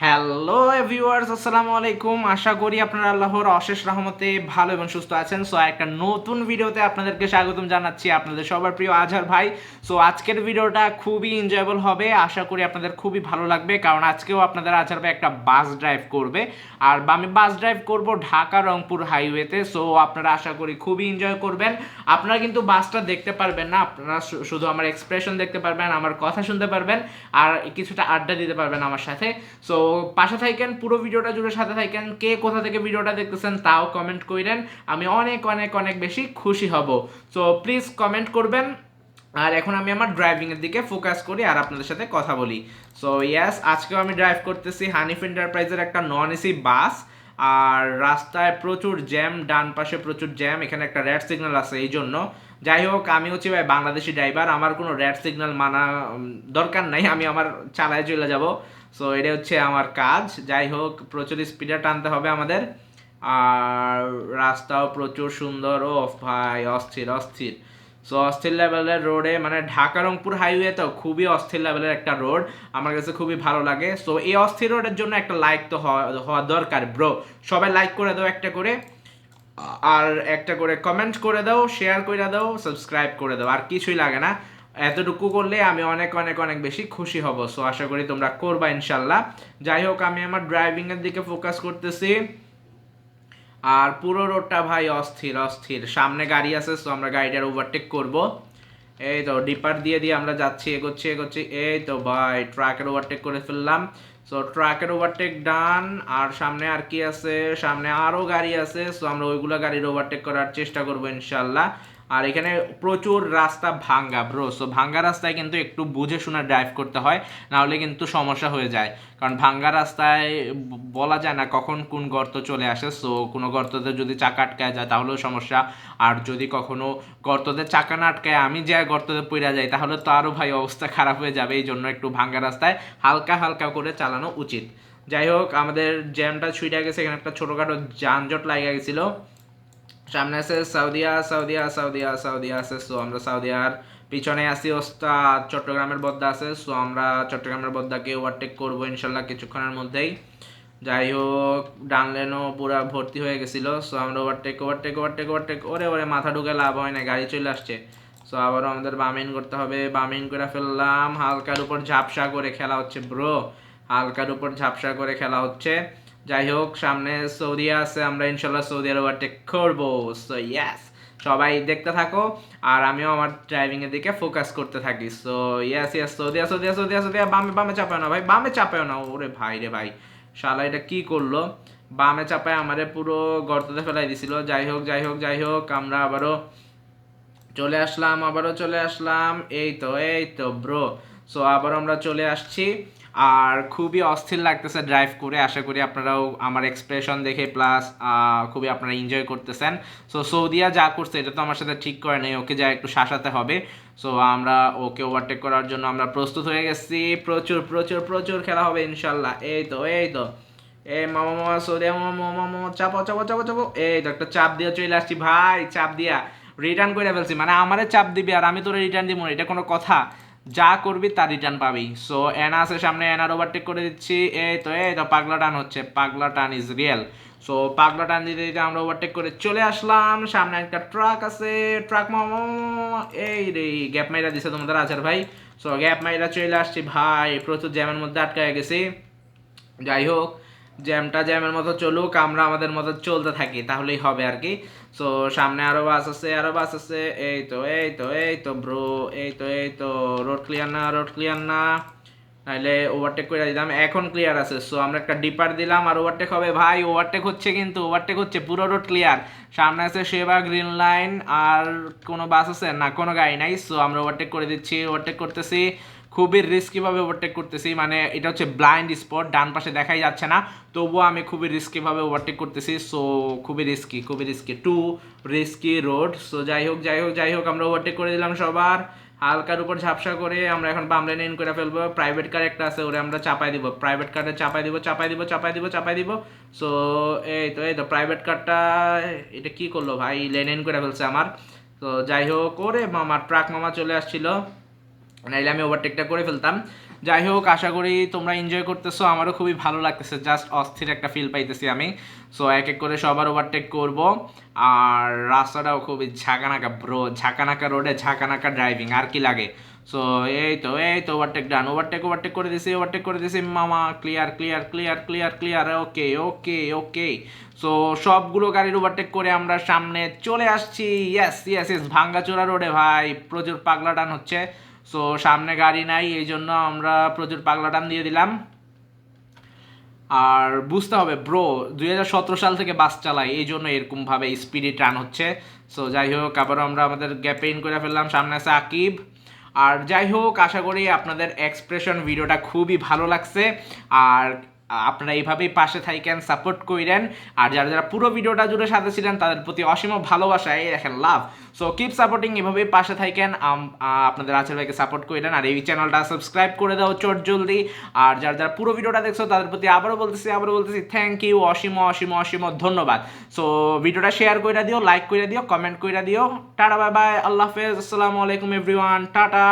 Hello viewers, আসসালামু আলাইকুম। আশা করি আপনারা আল্লাহর অশেষ রহমতে ভালো এবং সুস্থ আছেন। সো একটা নতুন ভিডিওতে আপনাদেরকে স্বাগতম জানাচ্ছি, আপনাদের সবার প্রিয় আজহার ভাই। সো আজকের ভিডিওটা খুবই এনজয়েবল হবে, আশা করি আপনাদের খুবই ভালো লাগবে, কারণ আজকেও আপনাদের আজহার ভাই একটা বাস ড্রাইভ করবে। আর আমি বাস ড্রাইভ করব ঢাকা রংপুর হাইওয়েতে। সো আপনারা আশা করি খুবই এনজয় করবেন। আপনারা কিন্তু বাসটা দেখতে পারবেন না, আপনারা শুধু আমার এক্সপ্রেশন দেখতে পারবেন, আমার কথা শুনতে পারবেন, আর কিছুটা আড্ডা দিতে পারবেন আমার সাথে। সো পাশে থাকেন, পুরো ভিডিওটা জুড়ে সাথে থাকেন। কে কোথা থেকে ভিডিওটা দেখতেছেন তাও কমেন্ট করেন, আমি অনেক অনেক অনেক বেশি খুশি হব। সো প্লিজ কমেন্ট করবেন। আর এখন আমি আমার ড্রাইভিংয়ের দিকে ফোকাস করি আর আপনাদের সাথে কথা বলি। সো ইয়াস, আজকেও আমি ড্রাইভ করতেছি হানিফ এন্টারপ্রাইজের একটা নন এসি বাস। আর রাস্তায় প্রচুর জ্যাম, ডান পাশে প্রচুর জ্যাম, এখানে একটা রেড সিগন্যাল আছে এই জন্য। যাই হোক, আমি হচ্ছি ভাই বাংলাদেশি ড্রাইভার, আমার কোনো রেড সিগন্যাল মানা দরকার নাই, আমি আমার চালায় চলে যাব। সো এটা হচ্ছে আমার কাজ। যাই হোক, প্রচুর স্পিডে টানতে হবে আমাদের। আর রাস্তাও প্রচুর সুন্দর। ও ভাই, অস্থির অস্থির। সো অস্থির লেভেলের রোডে, মানে ঢাকা রংপুর হাইওয়ে তো খুবই অস্থির লেভেলের একটা রোড, আমার কাছে খুবই ভালো লাগে। সো এই অস্থির রোডের জন্য একটা লাইক তো হওয়া দরকার ব্রো। সবাই লাইক করে দাও একটা করে, আর একটা করে কমেন্ট করে দাও, শেয়ার করে দাও, সাবস্ক্রাইব করে দাও, আর কিছুই লাগে না। এতটুকু করলে আমি অনেক অনেক অনেক বেশি খুশি হব। সো আশা করি তোমরা করবা ইনশাল্লাহ। যাই হোক, আমি আমার ড্রাইভিংয়ের দিকে ফোকাস করতেছি। আর পুরো রোডটা ভাই অস্থির অস্থির, সামনে গাড়ি আছে, সো আমরা গাড়িটার ওভারটেক করব। এই তো ডিপার দিয়ে দিয়ে আমরা যাচ্ছি, এগোচ্ছি এগোচ্ছি। এই তো ভাই ট্রাকের ওভারটেক করে ফেললাম। সো ট্রাকের ওভারটেক ডান। আর সামনে আর কি আছে, সামনে আরও গাড়ি আছে, সো আমরা ওইগুলো গাড়ির ওভারটেক করার চেষ্টা করবো ইনশাল্লাহ। আর এখানে প্রচুর রাস্তা ভাঙ্গা ব্রো। সো ভাঙ্গা রাস্তায় কিন্তু একটু বুঝে শুনে ড্রাইভ করতে হয়, না হলে কিন্তু সমস্যা হয়ে যায়। কারণ ভাঙ্গা রাস্তায় বলা যায় না কখন কোন গর্ত চলে আসে। সো কোনো গর্ততে যদি চাকা আটকায় যায় তাহলেও সমস্যা। আর যদি কখনো গর্ততে চাকা না আটকায় আমি যে গর্ততে পড়ে যাই, তাহলে তো আরও ভাই অবস্থা খারাপ হয়ে যাবে। এই জন্য একটু ভাঙ্গা রাস্তায় হালকা হালকা করে চালানো উচিত। যাই হোক, আমাদের জ্যামটা ছুটে গেছে, এখানে একটা ছোটোখাটো যানজট লাগিয়ে গেছিলো। সামনে আছে সাউদিয়া, সাউদিয়া সাউদিয়া সাউদিয়া আছে। সো আমরা সাউদিয়ার পিছনে আসি ওস্তাদ, চট্টগ্রামের বদ্দা আছে। সো আমরা চট্টগ্রামের বদ্দাকে ওভারটেক করবো ইনশাল্লাহ কিছুক্ষণের মধ্যেই। যাই হোক, ডান লেনও পুরা ভর্তি হয়ে গেছিল। সো আমরা ওভারটেক ওভারটেক ওভারটেক ওভারটেক, ওরে ওরে মাথা ঢুকে লাভ হয় না, গাড়ি চলে আসছে। সো আবারও আমাদের বামিন করতে হবে, বামিন করে ফেললাম। হালকার উপর ঝাপসা করে খেলা হচ্ছে ব্রো, হালকার উপর ঝাপসা করে খেলা হচ্ছে। যাই হোক, সামনে সৌদি আছে, আমরা ইনশাল্লাহ সৌদি আরব ওভারটেক করবো। সো ইয়াস, সবাই দেখতে থাকো, আর আমিও আমার ড্রাইভিংয়ের দিকে ফোকাস করতে থাকি। সো ইয়াস ইয়াস, সৌদিয়া সৌদিয়া সৌদিয়া সৌদিয়া, বামে বামে চাপায় না ভাই, বামে চাপায় না। ওরে ভাই রে ভাই, শালা এটা কি করলো, বামে চাপায় আমারে পুরো গর্ততে ফেলাই দিছিল। যাই হোক যাই হোক যাই হোক, আমরা আবারও চলে আসলাম, আবারও চলে আসলাম। এই তো ব্রো। সো আবার আমরা চলে আসছি। আর খুবই অস্থির লাগতেছে ড্রাইভ করে, আশা করি আপনারাও আমার এক্সপ্রেশন দেখে প্লাস খুবই আপনারা এনজয় করতেছেন। সো সৌদিয়া যা করছে এটা তো আমার সাথে ঠিক করে নেই, ওকে যা একটু শাসাতে হবে। সো আমরা ওকে ওভারটেক করার জন্য আমরা প্রস্তুত হয়ে গেছি। প্রচুর প্রচুর প্রচুর খেলা হবে ইনশাল্লাহ। এই তো এই মামা মামা সৌদিয়া মামা মামা মামা, চাপো চাপো চাপো চাপো। এই তো একটা চাপ দিয়ে চলে আসছি ভাই, চাপ দিয়া রিটার্ন করে ফেলছি। মানে আমারে চাপ দিবি আর আমি তোরে রিটার্ন দিব না, এটা কোনো কথা? যা করবি তার রিটার্ন পাবি। সো এনা আছে সামনে, এনার ওভারটেক করে দিচ্ছি। এই তো পাগলা টান হচ্ছে, পাগলা টান ইজ রিয়েল। সো পাগলা টান দিতে দিতে আমরা ওভারটেক করে চলে আসলাম। সামনে একটা ট্রাক আছে, ট্রাক এই রে গ্যাপ মাইরা দিছে তোমাদের আচার ভাই। সো গ্যাপ মাইরা চলে আসছি ভাই, প্রচুর জ্যামের মধ্যে আটকায় গেছি। যাই হোক, জ্যামটা জ্যামের মতো চলুক, আমরা আমাদের মতো চলতে থাকি, তাহলেই হবে আর কি। সো সামনে আরো বাস আছে, আরো বাস আছে। এই তো ব্রো, এই তো রোড ক্লিয়ার না, রোড ক্লিয়ার না, নাহলে ওভারটেক করে দিতাম। এখন ক্লিয়ার আছে। সো আমরা একটা ডিপার দিলাম আর ওভারটেক হবে ভাই, ওভারটেক হচ্ছে, কিন্তু ওভারটেক হচ্ছে, পুরো রোড ক্লিয়ার। সামনে আছে সেবা গ্রিন লাইন। আর কোনো বাস আছে না, কোনো গাড়ি নাই। সো আমরা ওভারটেক করে দিচ্ছি, ওভারটেক করতেছি। খুবই রিস্কিভাবে ওভারটেক করতেছি, মানে এটা হচ্ছে ব্লাইন্ড স্পট, ডান পাশে দেখাই যাচ্ছে না, তবুও আমি খুবই রিস্কিভাবে ওভারটেক করতেছি। সো খুবই রিস্কি, খুবই risky, two risky road. So যাই হোক যাই হোক যাই হোক, আমরা ওভারটেক করে দিলাম সবার। হালকার উপর ঝাপসা করে আমরা এখন বাম লেনে ইন করে ফেলবো। প্রাইভেট কার একটা আছে, ওরে আমরা চাপাই দিব, প্রাইভেট কারে চাপাই দিব চাপাই দিব চাপাই দিব চাপাই দিব। সো এই তো প্রাইভেট কারটা এটা কি করলো ভাই, লেনে ইন করে ফেলছে আমার। তো যাই হোক, ওরে মামা ট্রাক মামা চলে আসছিল, নাইলে আমি ওভারটেকটা করে ফেলতাম। যাই হোক, আশা করি তোমরা এনজয় করতেছো, আমারও খুবই ভালো লাগতেছে, জাস্ট অস্থির একটা ফিল পাইতেছি আমি। সো এক এক করে সবার ওভারটেক করব। আর রাস্তাটাও খুবই ঝাঁকানাকা ব্রো, ঝাঁকানাকা রোডে ঝাঁকানাকা ড্রাইভিং, আর কি লাগে। সো এই তো ওভারটেক ডান, ওভারটেক করে দিছি মামা, clear clear clear clear clear, okay okay okay. So সবগুলো গাড়ির ওভারটেক করে আমরা সামনে চলে আসছি। ইয়েস ইয়েস ইয়েস, ভাঙ্গাচোরা রোডে ভাই প্রচুর পাগলা টান হচ্ছে। সো সামনে গাড়ি নাই, এই জন্য আমরা প্রচুর পাগলা টান দিয়ে দিলাম। আর বুঝতে হবে ব্রো, 2017 সাল থেকে বাস চালাই, এই জন্য এরকমভাবে স্পিডে টান হচ্ছে। সো যাই হোক, আবারও আমরা আমাদের গ্যাপে ইন করে ফেললাম, সামনে আছে আকিব। আর যাই হোক, আশা করি আপনাদের এক্সপ্রেশন ভিডিওটা খুবই ভালো লাগছে। আর আপনারা এইভাবেই পাশে থাকেন, সাপোর্ট করেন। আর যারা যারা পুরো ভিডিওটা জুড়ে সাথে ছিলেন তাদের প্রতি অসীম ভালোবাসা, এই দেখেন লাভ। সো কিপ সাপোর্টিং, এভাবেই পাশে থাকেন, আপনাদের আছেন ভাইকে সাপোর্ট করেন। আর এই চ্যানেলটা সাবস্ক্রাইব করে দাও চট জলদি। আর যারা যারা পুরো ভিডিওটা দেখছো তাদের প্রতি আবারও বলতেছি থ্যাংক ইউ, অসীম অসীম অসীম ধন্যবাদ। সো ভিডিওটা শেয়ার করে দিও, লাইক করে দিও, কমেন্ট করে দিও। টাটা, বাই বাই, আল্লাহ হাফেজ, আসসালামু আলাইকুম এভরিওয়ান, টাটা।